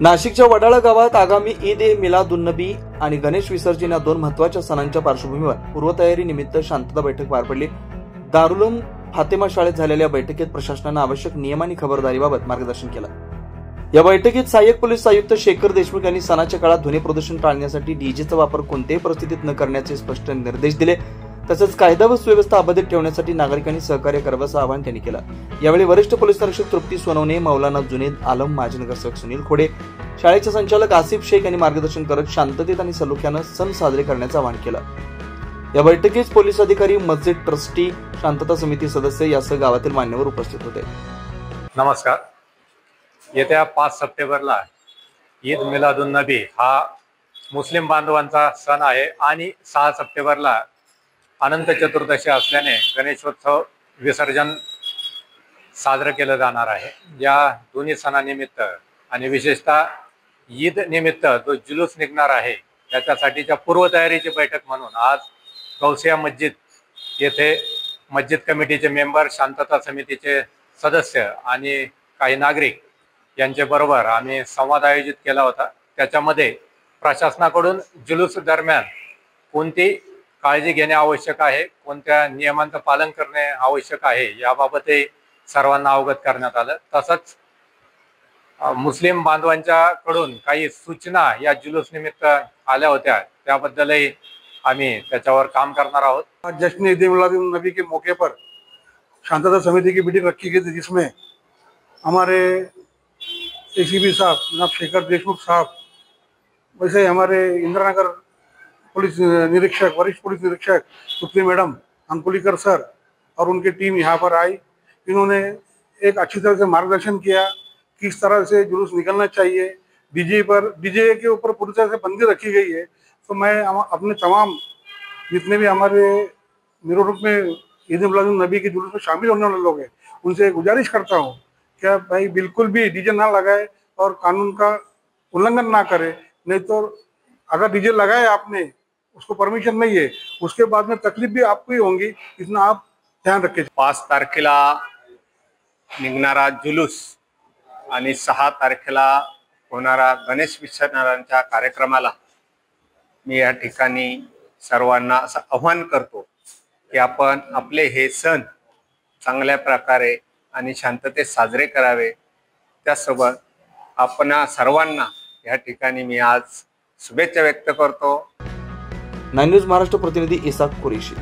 नाशिकच्या वडाळा गावात आगामी ईद ए मिलादुन्नबी आणि गणेश विसर्जन या दोन महत्वाच्या सणांच्या पार्श्वभूमीवर पूर्वतयारी निमित्त शांतता बैठक पार पडली। दारुल फातेमा शाळेत झालेल्या बैठकीत प्रशासनानं आवश्यक नियम आणि खबरदारीबाबत मार्गदर्शन केलं। या बैठकीत सहाय्यक पोलीस आयुक्त शेखर देशमुख यांनी सणाच्या काळात ध्वनी प्रदूषण टाळण्यासाठी डीजेचा वापर कोणत्याही परिस्थितीत न करण्याचे स्पष्ट निर्देश दिले। तसंच कायदा व सुव्यवस्था अबाधित ठेवण्यासाठी नागरिकांनी सहकार्य करावं आवाहन त्यांनी केलं। यावेळी वरिष्ठ पोलीस निरीक्षक तृप्ती सोनवणे, मौलाना जुनेद आलम, माजी नगरसेवक सुनील खोडे, शाळेचे संचालक आसिफ शेख यांनी मार्गदर्शन करत शांततेत आणि सलोख्यानं सण साजरे करण्याचं आवाहन केलं। या बैठकीत पोलीस अधिकारी, मस्जिद ट्रस्टी, शांतता समिती सदस्य यासह गावातील मान्यवर उपस्थित होते। नमस्कार। येत्या 5 सप्टेंबरला ईद मिलादुन्नबी हा मुस्लिम बांधवांचा सण आहे आणि 6 सप्टेंबरला अनंत चतुर्दशी असल्याने गणेशोत्सव विसर्जन साजरं केलं जाणार आहे। या दोन्ही सणानिमित्त आणि विशेषतः ईद निमित्त जो जुलूस निघणार आहे त्याच्यासाठीच्या पूर्वतयारीची बैठक म्हणून आज गौसिया मस्जिद येथे मस्जिद कमिटीचे मेंबर, शांतता समितीचे सदस्य आणि काही नागरिक यांच्याबरोबर आम्ही संवाद आयोजित केला होता। त्याच्यामध्ये प्रशासनाकडून जुलूस दरम्यान कोणती काळजी घेणे आवश्यक आहे, कोणत्या नियमांचं पालन करणे आवश्यक आहे याबाबतही सर्वांना अवगत करण्यात आलं। तसंच मुस्लिम बांधवांच्याकडून काही सूचना या जुलूस निमित्त आल्या होत्या, त्याबद्दलही आम्ही त्याच्यावर काम करणार आहोत। जश्न ईद मिलादुन्नबी के मौके पर शांतता समिति की मीटिंग रखी गई थी, जिसमें हमारे एसीपी साहब जनाब शेखर देशमुख साहब, वैसे हमारे इंदिरानगर पुलिस निरीक्षक, वरिष्ठ पुलिस निरीक्षक तृप्ती मैडम, अंकुलीकर सर और उनकी टीम यहाँ पर आई। इन्होंने एक अच्छी तरह से मार्गदर्शन किया किस तरह से जुलूस निकलना चाहिए। डीजे के ऊपर पूरी तरह से बंदी रखी गई है। तो मैं अपने तमाम जितने भी हमारे निरोध में ईद मिलादुन्नबी के जुलूस में शामिल होने वाले लोग हैं उनसे गुजारिश करता हूँ क्या भाई बिल्कुल भी डीजे ना लगाए और कानून का उल्लंघन ना करे। नहीं तो अगर डीजे लगाए आपने, उसको परमिशन नहीं है, उसके बाद में तकलीफ भी आपको ही होंगी, इतना आप ध्यान रखें। 5 तारखेला निघणारा जुलूस आणि 6 तारखेला होणारा गणेश विसर्जनाच्या कार्यक्रमाला मी या ठिकाणी सर्वांना असं आव्हान करतो की आपण आपले हे सण चांगल्या प्रकारे आणि शांततेत साजरे करावे। त्यासोबत आपण सर्वांना या ठिकाणी मी आज शुभेच्छा व्यक्त करतो। 9 न्यूज महाराष्ट्र प्रतिनिधी इसाक कुरेशी।